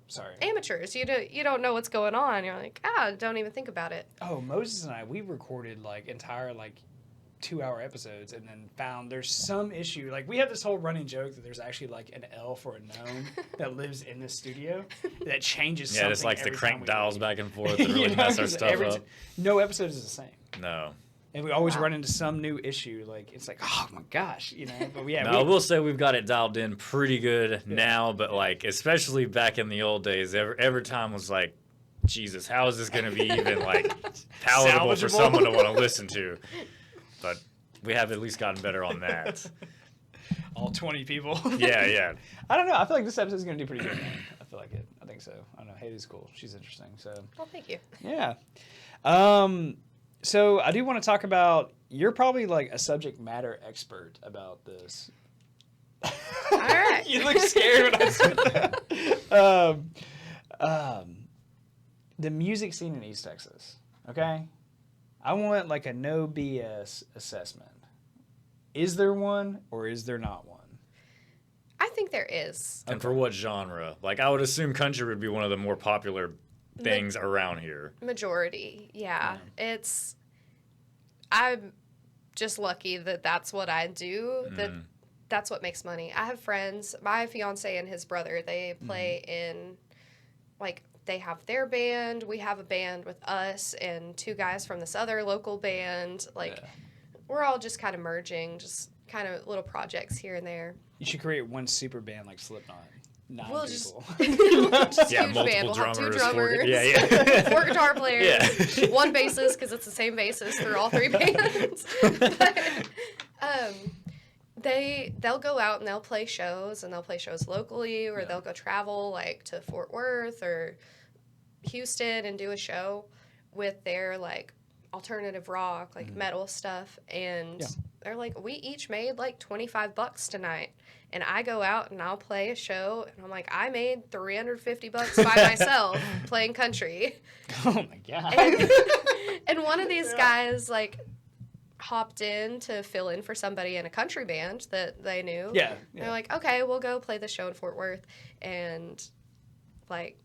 sorry. amateurs, you don't know what's going on. You're like, don't even think about it. Oh, Moses and I, we recorded like entire 2-hour episodes and then found there's some issue. Like we have this whole running joke that there's actually like an elf or a gnome that lives in the studio that changes something. Yeah, it's like the every time crank we dials leave. back and forth and really mess our stuff up. No episode is the same. No. And we always run into some new issue. Like it's like, oh my gosh, But yeah, I will say we've got it dialed in pretty good now, but like especially back in the old days, every time was like, Jesus, how is this going to be even like palatable for someone to want to listen to? But we have at least gotten better on that. All 20 people. Yeah. I don't know. I feel like this episode is going to do pretty good. Man. I feel like it. I think so. I don't know. Haley's cool. She's interesting. So. Well, thank you. Yeah. So I do want to talk about, you're probably like a subject matter expert about this. All right. You look scared when I said that. The music scene in East Texas, okay? I want like a no BS assessment. Is there one or is there not one? I think there is. And for what genre? Like I would assume country would be one of the more popular things around here. Majority, yeah. I'm just lucky that that's what I do, that's what makes money. I have friends, my fiance and his brother, they play in, like, they have their band, we have a band with us and 2 guys from this other local band. Like, we're all just kind of merging, just kind of little projects here and there. You should create one super band like Slipknot. 9 we'll people. Just Yeah, huge multiple band. We'll have 2 drummers, drummers, 4 4 guitar players, Yeah. 1 bassist because it's the same bassist through all 3 bands. But, they'll go out and they'll play shows, and they'll play shows locally, or they'll go travel like to Fort Worth or Houston and do a show with their like alternative rock, like metal stuff, and they're like, we each made like $25 tonight. And I go out and I'll play a show, and I'm like, I made $350 by myself playing country. Oh my God. And one of these guys, like, hopped in to fill in for somebody in a country band that they knew. Yeah. They're like, okay, we'll go play the show in Fort Worth. And, like,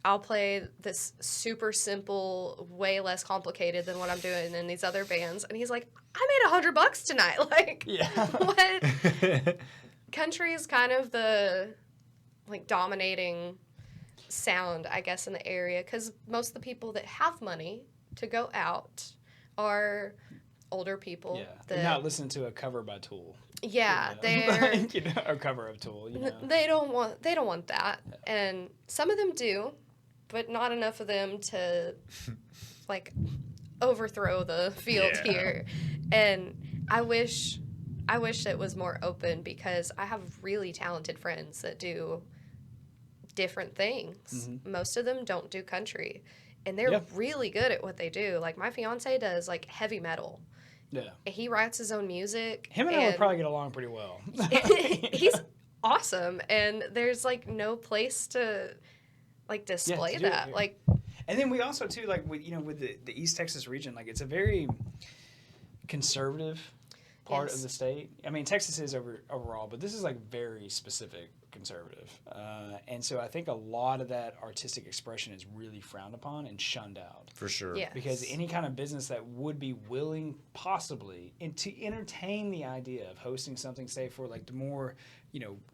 I'll play this super simple, way less complicated than what I'm doing in these other bands. And he's like, I made $100 tonight. Like, what? Country is kind of the, like, dominating sound, I guess, in the area. Because most of the people that have money to go out are older people. Yeah. That, They're not listening to a cover by Tool. Yeah, they're a cover of Tool. They don't want that, and some of them do, but not enough of them to like overthrow the field here. And I wish it was more open, because I have really talented friends that do different things. Mm-hmm. Most of them don't do country, and they're really good at what they do. Like my fiance does like heavy metal. Yeah. He writes his own music. Him and I would probably get along pretty well. He's awesome, and there's like no place to like display that. Yeah. Like, and then we also too like with the East Texas region, like it's a very conservative part of the state. I mean, Texas is overall, but this is like very specific conservative, and so I think a lot of that artistic expression is really frowned upon and shunned out. For sure. Yes. Because any kind of business that would be willing, possibly, to entertain the idea of hosting something, say, for like the more,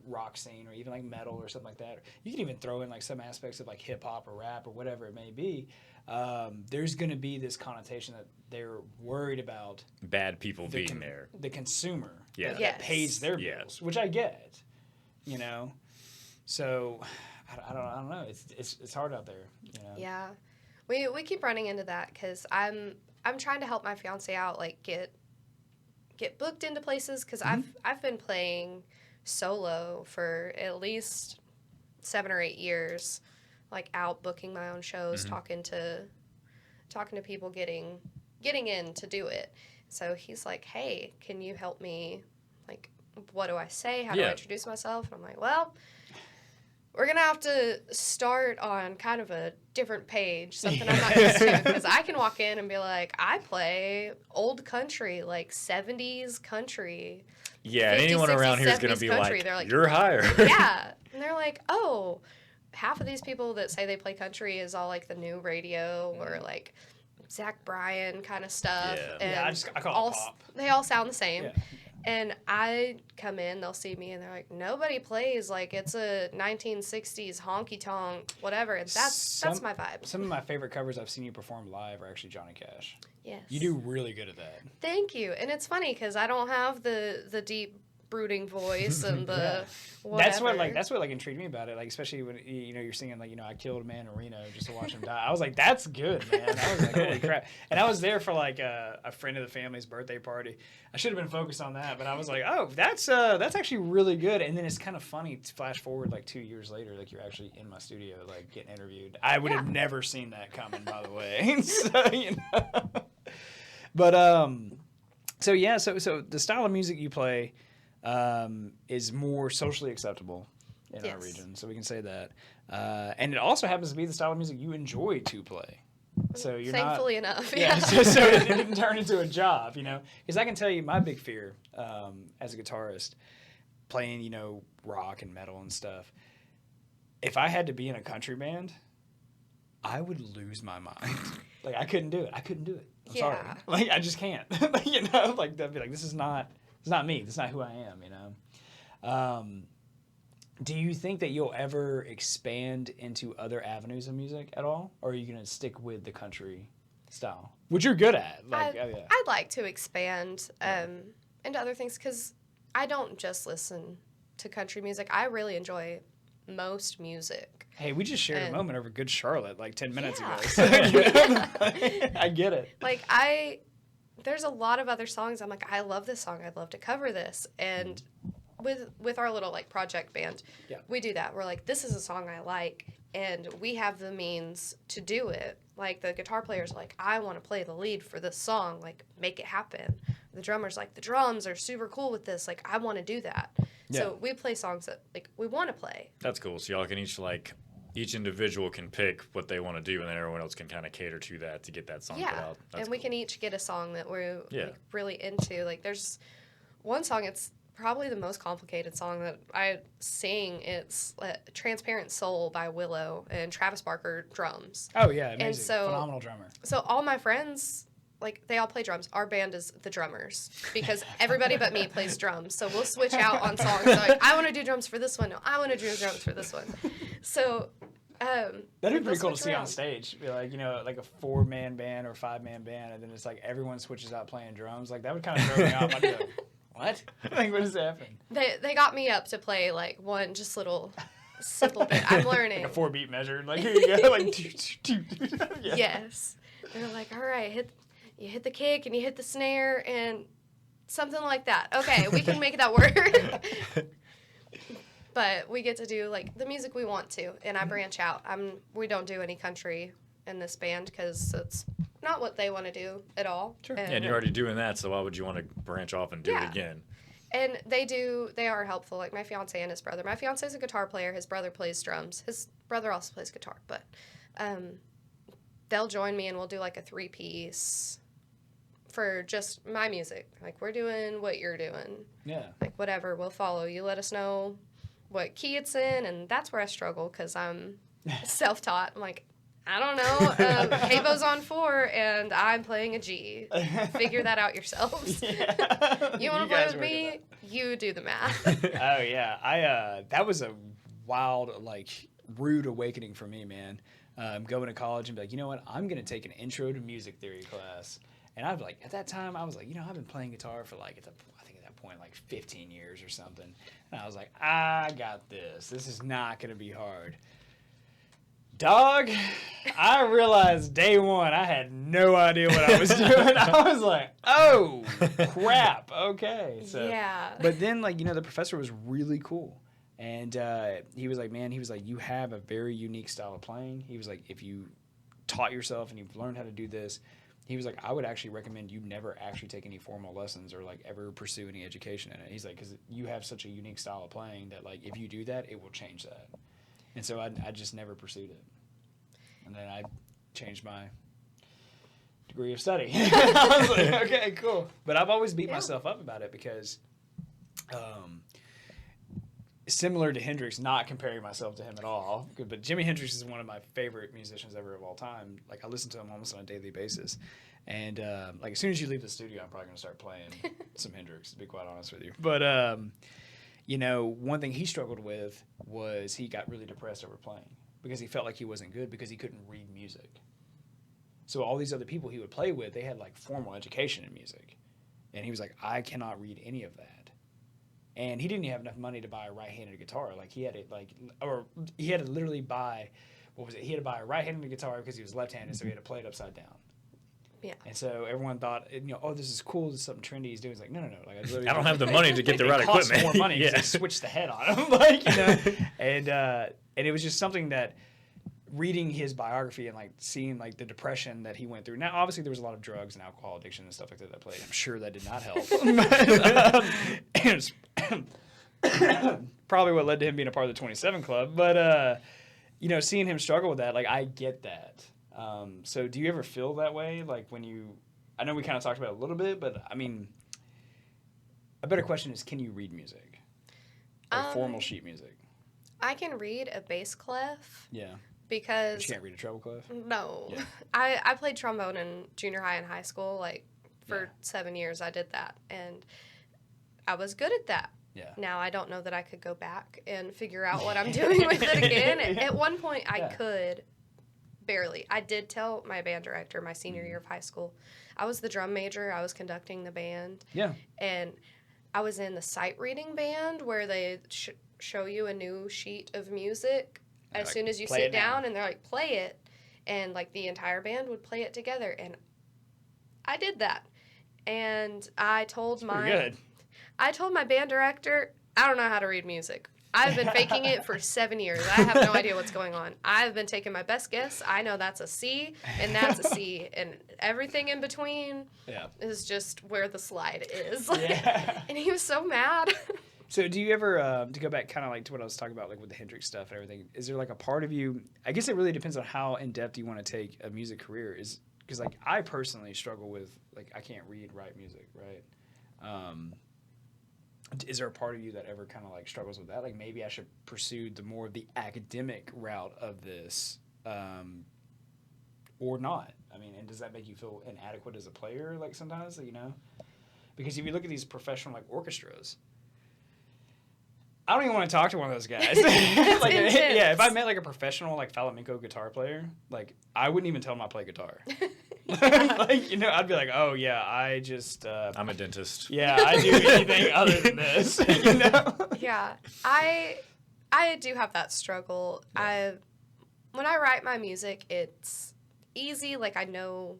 rock scene or even like metal or something like that. You can even throw in like some aspects of like hip hop or rap or whatever it may be. There's going to be this connotation that they're worried about bad people being there. The consumer that pays their bills, which I get. So I don't know. It's hard out there. Yeah, we keep running into that, because I'm trying to help my fiance out, like get booked into places, because I've been playing solo for at least 7 or 8 years, like out booking my own shows, talking to people, getting in to do it. So he's like, hey, can you help me? Like, what do I say? How do I introduce myself? And I'm like, well, we're going to have to start on kind of a different page, something I'm not used to, because I can walk in and be like, I play old country, like 70s country. Yeah, 50s, and anyone 60s, around here is going to be country. Like, you're hired. Yeah. And they're like, oh, half of these people that say they play country is all like the new radio or like Zach Bryan kind of stuff. Yeah. And I call it pop. They all sound the same. Yeah. And I come in, they'll see me, and they're like, nobody plays like it's a 1960s honky tonk, whatever. And that's my vibe. Some of my favorite covers I've seen you perform live are actually Johnny Cash. Yes. You do really good at that. Thank you. And it's funny, because I don't have the deep brooding voice and the whatever. That's what intrigued me about it. Like, especially when you're singing like I killed a man in Reno just to watch him die. I was like, that's good, man. I was like, holy crap. And I was there for like a friend of the family's birthday party. I should have been focused on that, but I was like, oh, that's actually really good. And then it's kind of funny to flash forward like 2 years later, like you're actually in my studio like getting interviewed. I would have never seen that coming, by the way. So but so the style of music you play is more socially acceptable in our region, so we can say that. And it also happens to be the style of music you enjoy to play. So you're thankfully enough. Yeah. So it didn't turn into a job, Because I can tell you my big fear as a guitarist, playing, rock and metal and stuff. If I had to be in a country band, I would lose my mind. Like I couldn't do it. I'm sorry. Like I just can't. Like they'd be like, this is not me. That's not who I am, Do you think that you'll ever expand into other avenues of music at all? Or are you going to stick with the country style? Which you're good at. I'd like to expand into other things, because I don't just listen to country music. I really enjoy most music. Hey, we just shared a moment over Good Charlotte like 10 minutes ago. So, I get it. Like, there's a lot of other songs I'm like, I love this song. I'd love to cover this. And with our little like project band, we do that. We're like, this is a song I like, and we have the means to do it. Like the guitar player's like, I want to play the lead for this song. Like, make it happen. the drummer's like, the drums are super cool with this. Like, I want to do that. Yeah. So we play songs that, like, we want to play. That's cool. So y'all can each individual can pick what they want to do, and then everyone else can kind of cater to that to get that song put out. That's and we can each get a song that we're Yeah. really into. Like, there's one song, it's probably the most complicated song that I sing. It's Transparent Soul by Willow, and Travis Barker drums. Oh, yeah, amazing. And so, phenomenal drummer. So all my friends, like, they all play drums. Our band is the drummers because everybody but me plays drums. So we'll switch out on songs. So, like, I want to do drums for this one. No, I want to do drums for this one. So that'd be pretty cool to see on stage. Be like, you know, like a 4-man band or 5-man band, and then it's like everyone switches out playing drums. Like, that would kind of throw me off. I'd be like, what? Like, what is happening? They got me up to play, like, one just little simple bit. I'm learning. Like a 4-beat measure. Like, here you go. Like, yeah. Yes. And they're like, all right, you hit the kick and you hit the snare and something like that. Okay, we can make that work. But we get to do, like, the music we want to, and I branch out. We don't do any country in this band because it's not what they want to do at all. Sure. And you're already doing that, so why would you want to branch off and do it again? And they are helpful, like my fiance and his brother. My fiance's a guitar player. His brother plays drums. His brother also plays guitar, but they'll join me and we'll do, like, a 3-piece for just my music. Like, we're doing what you're doing. Yeah. Like, whatever, we'll follow. You let us know what key it's in, and that's where I struggle because I'm self-taught. I'm like, I don't know. Cabo's on 4, and I'm playing a G. Figure that out yourselves. Yeah. You want to play with me? You do the math. Oh, yeah. That was a wild, like, rude awakening for me, man. Going to college and be like, you know what? I'm going to take an intro to music theory class. And I'd be like, at that time, I was like, you know, I've been playing guitar for, like, I think at that point, like 15 years or something. And I was like, I got this. This is not going to be hard. Dog, I realized day one I had no idea what I was doing. I was like, oh, crap. Okay. So, yeah. But then, like, you know, the professor was really cool. And he was like, man, you have a very unique style of playing. He was like, if you taught yourself and you've learned how to do this, he was like, I would actually recommend you never actually take any formal lessons or, like, ever pursue any education in it. He's like, because you have such a unique style of playing that, like, if you do that, it will change that. And so I just never pursued it. And then I changed my degree of study. I was like, okay, cool. But I've always beat myself up about it because similar to Hendrix, not comparing myself to him at all, but Jimi Hendrix is one of my favorite musicians ever of all time. Like, I listen to him almost on a daily basis. And, like, as soon as you leave the studio, I'm probably going to start playing some Hendrix, to be quite honest with you. But, you know, one thing he struggled with was he got really depressed over playing because he felt like he wasn't good because he couldn't read music. So all these other people he would play with, they had, like, formal education in music. And he was like, I cannot read any of that. And he didn't have enough money to buy a right-handed guitar. Like, he had to literally buy, he had to buy a right-handed guitar because he was left-handed, so he had to play it upside down. Yeah. And so everyone thought, you know, oh, this is cool. This is something trendy he's doing. He's like, no. Like, I don't have the money to get the right equipment. It costs more money because they switched the head on him. Like, you know. And it was just something that reading his biography and, like, seeing, like, the depression that he went through. Now, obviously, there was a lot of drugs and alcohol addiction and stuff like that played. I'm sure that did not help. Probably what led to him being a part of the 27 Club. But, you know, seeing him struggle with that, like, I get that. So do you ever feel that way? Like, when you... I know we kind of talked about it a little bit, but, I mean, a better question is, can you read music? Like, formal sheet music? I can read a bass clef. Yeah. Because... But you can't read a treble clef? No. Yeah. I played trombone in junior high and high school. Like, for 7 years, I did that. And I was good at that. Yeah. Now, I don't know that I could go back and figure out what I'm doing with it again. At one point, I could. Barely. I did tell my band director my senior year of high school. I was the drum major. I was conducting the band. Yeah. And I was in the sight reading band where they show you a new sheet of music as soon as you sit down, and they're like, play it. And, like, the entire band would play it together. And I did that. And I told my band director, I don't know how to read music. I've been faking it for 7 years. I have no idea what's going on. I've been taking my best guess. I know that's a C, and that's a C, and everything in between is just where the slide is. And he was so mad. So do you ever, to go back kind of like to what I was talking about, like with the Hendrix stuff and everything, is there like a part of you, I guess it really depends on how in-depth you want to take a music career, is because like I personally struggle with, like I can't write music, right? Is there a part of you that ever kind of like struggles with that? Like maybe I should pursue the more of the academic route of this, or not? I mean, and does that make you feel inadequate as a player? Like sometimes, you know, because if you look at these professional like orchestras, I don't even want to talk to one of those guys. Like, yeah, if I met like a professional like flamenco guitar player, like I wouldn't even tell him I play guitar. Like, you know, I'd be like, oh yeah, I just I'm a dentist. Yeah, I do anything other than this. You know? Yeah, I do have that struggle. When I write my music, it's easy. Like I know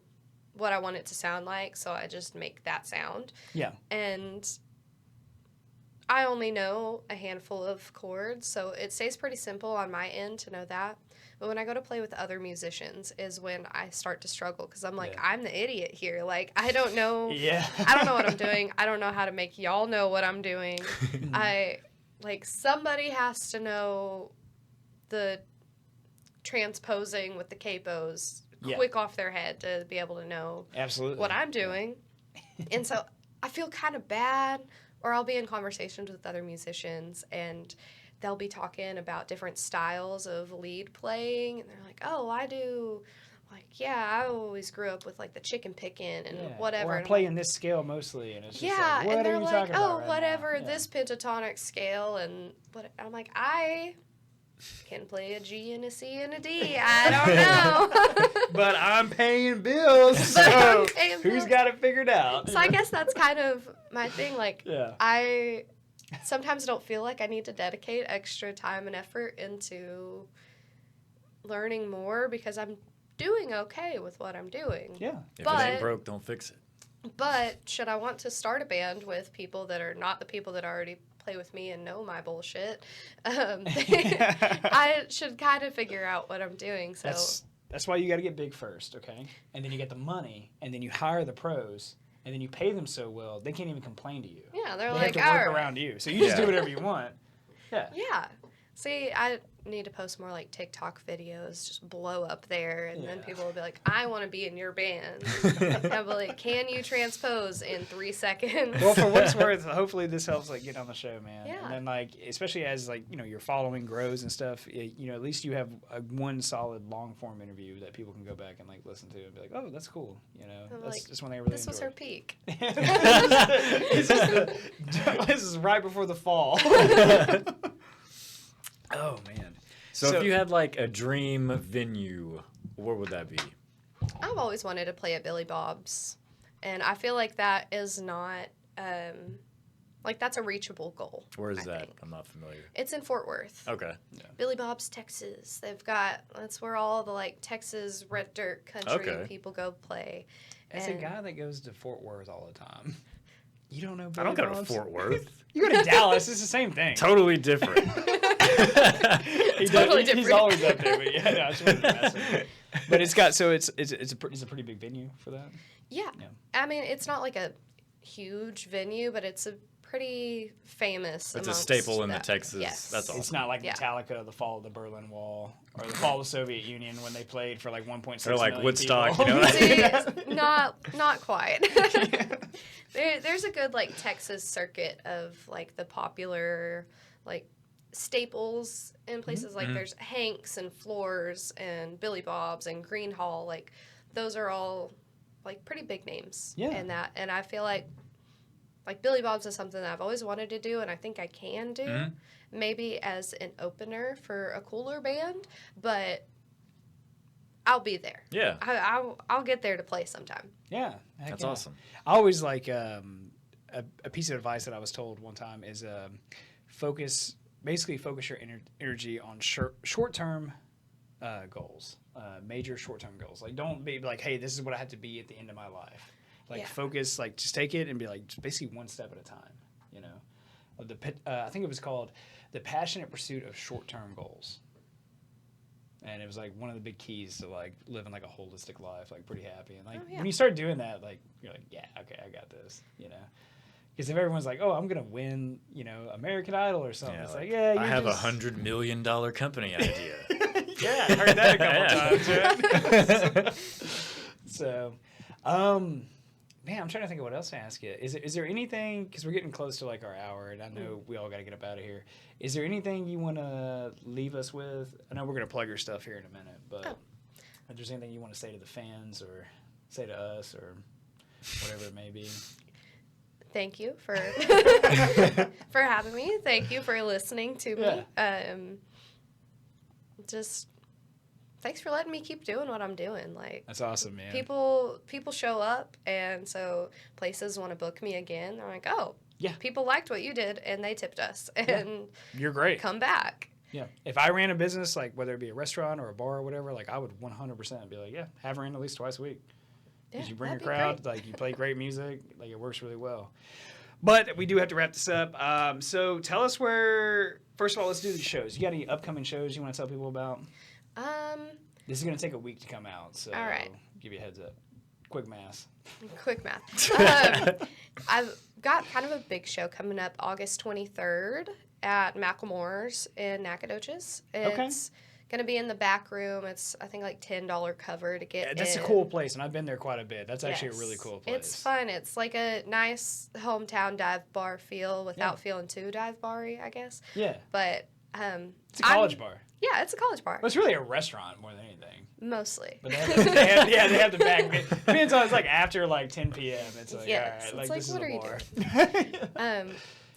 what I want it to sound like, so I just make that sound. Yeah. And I only know a handful of chords, so it stays pretty simple on my end to know that. But when I go to play with other musicians is when I start to struggle, because I'm like, I'm the idiot here. Like, I don't know. I don't know what I'm doing. I don't know how to make y'all know what I'm doing. Somebody has to know the transposing with the capos quick off their head to be able to know what I'm doing. And so I feel kind of bad. Or I'll be in conversations with other musicians, and they'll be talking about different styles of lead playing, and they're like, oh, I do, like, I always grew up with, like, the chicken picking and whatever. Or I play in this scale mostly, and it's just like, what and they're are you like, talking about right whatever, now? this pentatonic scale, and I'm like, I can play a G and a C and a D. I don't know. But I'm paying bills, so who's got it figured out? So I guess that's kind of my thing. Like, I sometimes don't feel like I need to dedicate extra time and effort into learning more because I'm doing okay with what I'm doing. Yeah. If it ain't broke, don't fix it. But should I want to start a band with people that are not the people that already play with me and know my bullshit, I should kind of figure out what I'm doing. So that's why you got to get big first, okay? And then you get the money, and then you hire the pros, and then you pay them so well they can't even complain to you. Yeah, they have to work around you, so you just do whatever you want. Yeah. See, I need to post more like TikTok videos, just blow up there, and then people will be like, I want to be in your band. And I'll be like, can you transpose in 3 seconds? Well, for what it's worth, hopefully this helps like get on the show, man. Yeah. And then like, especially as like, you know, your following grows and stuff, you know, at least you have one solid long form interview that people can go back and like listen to and be like, oh, that's cool. You know, that's just when they really this was her peak. This is right before the fall. Oh, man. So if you had, like, a dream venue, where would that be? I've always wanted to play at Billy Bob's, and I feel like that is not, that's a reachable goal. Where is that? I'm not familiar. It's in Fort Worth. Okay. Yeah. Billy Bob's, Texas. That's where all the, like, Texas red dirt country people go play. As a guy that goes to Fort Worth all the time, you don't know Billy I don't go Bob's? to Fort Worth. You go to Dallas. It's the same thing. Totally different. He's always up there, but yeah, no, I just wanted to mess with it. But it's a pretty big venue for that. Yeah. I mean, it's not like a huge venue, but it's a pretty famous. It's a staple in the Texas. Yes. That's awesome. It's not like Metallica, the fall of the Berlin Wall, or the fall of the Soviet Union when they played for like 1.6 They're like million Woodstock, people. you know. See, not quite. There's a good like Texas circuit of like the popular like staples in places like there's Hank's and Floors and Billy Bob's and Green Hall. Like those are all like pretty big names in that, and I feel like Billy Bob's is something that I've always wanted to do, and I think I can do, maybe as an opener for a cooler band, but I'll be there. Yeah. I'll get there to play sometime. Yeah. That's awesome. I always like a piece of advice that I was told one time is focus your energy on short-term goals, major short-term goals. Like don't be like, hey, this is what I have to be at the end of my life. Like focus, like just take it and be like just basically one step at a time. You know, I think it was called the passionate pursuit of short-term goals. And it was like one of the big keys to like living like a holistic life, like pretty happy. And like when you start doing that, like you're like, yeah, okay, I got this, you know. Because if everyone's like, oh, I'm gonna win, you know, American Idol or something, it's like, yeah, I have $100 million company idea. Yeah, I heard that a couple times. Right? So, man, I'm trying to think of what else to ask you. Is there anything, because we're getting close to like our hour, and I know we all got to get up out of here. Is there anything you want to leave us with? I know we're going to plug your stuff here in a minute, but if there's anything you want to say to the fans or say to us or whatever it may be. Thank you for for having me. Thank you for listening to me. Just thanks for letting me keep doing what I'm doing. Like, that's awesome, man. People show up, and so places want to book me again. They're like, oh, yeah, people liked what you did, and they tipped us, and you're great. Come back. Yeah, if I ran a business, like whether it be a restaurant or a bar or whatever, like I would 100% be like, yeah, have her in at least twice a week. Because you bring a crowd, like you play great music, like it works really well. But we do have to wrap this up. So tell us where. First of all, let's do these shows. You got any upcoming shows you want to tell people about? This is going to take a week to come out, so all right. Give you a heads up. Quick math. I've got kind of a big show coming up August 23rd at Macklemore's in Nacogdoches. It's going to be in the back room. It's, I think, like $10 cover to get That's in. a cool place, and I've been there quite a bit. That's actually a really cool place. It's fun. It's like a nice hometown dive bar feel without feeling too dive bar-y, I guess. Yeah. But it's a college bar. Yeah, it's a college bar. Well, it's really a restaurant more than anything. Mostly. But they have the back. Depends on, it's like after like 10 p.m. It's like, all right, like this is a bar.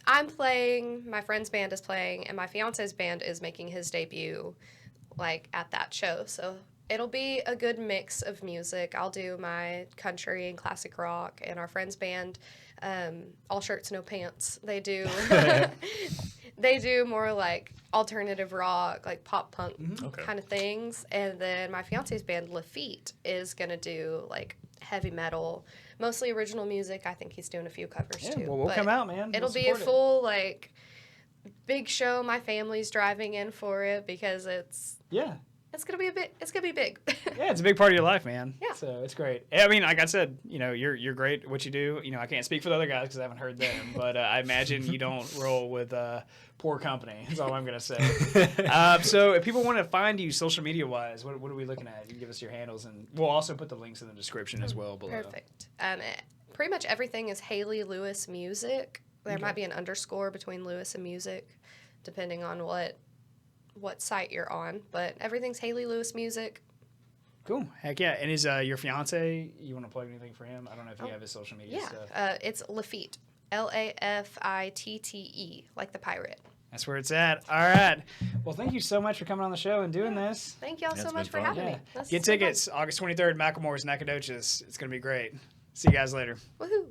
I'm playing, my friend's band is playing, and my fiance's band is making his debut like at that show. So it'll be a good mix of music. I'll do my country and classic rock, and our friend's band, all shirts, no pants. They do they do more like alternative rock, like pop punk kind of things. And then my fiance's band, Lafitte, is going to do like heavy metal, mostly original music. I think he's doing a few covers too. Well, we'll come out, man. It'll be a full like big show. My family's driving in for it because it's gonna be big. Yeah, it's a big part of your life, man. Yeah. So it's great. I mean, like I said, you know, you're great at what you do. You know, I can't speak for the other guys because I haven't heard them, but I imagine you don't roll with poor company. That's all I'm gonna say. So if people want to find you social media wise, what are we looking at? You can give us your handles, and we'll also put the links in the description as well below. Perfect. Pretty much everything is Haylee Lewis Music. There might be an underscore between Lewis and Music, depending on what site you're on, but everything's Haylee Lewis Music. Cool. Heck yeah. And is your fiance, you want to plug anything for him? I don't know if you have his social media stuff. It's Lafitte. Lafitte, like the pirate. That's where it's at. All right. Well, thank you so much for coming on the show and doing this. Thank y'all so much for having me. Get tickets. August 23rd, Macklemore's, Nacogdoches. It's going to be great. See you guys later. Woohoo.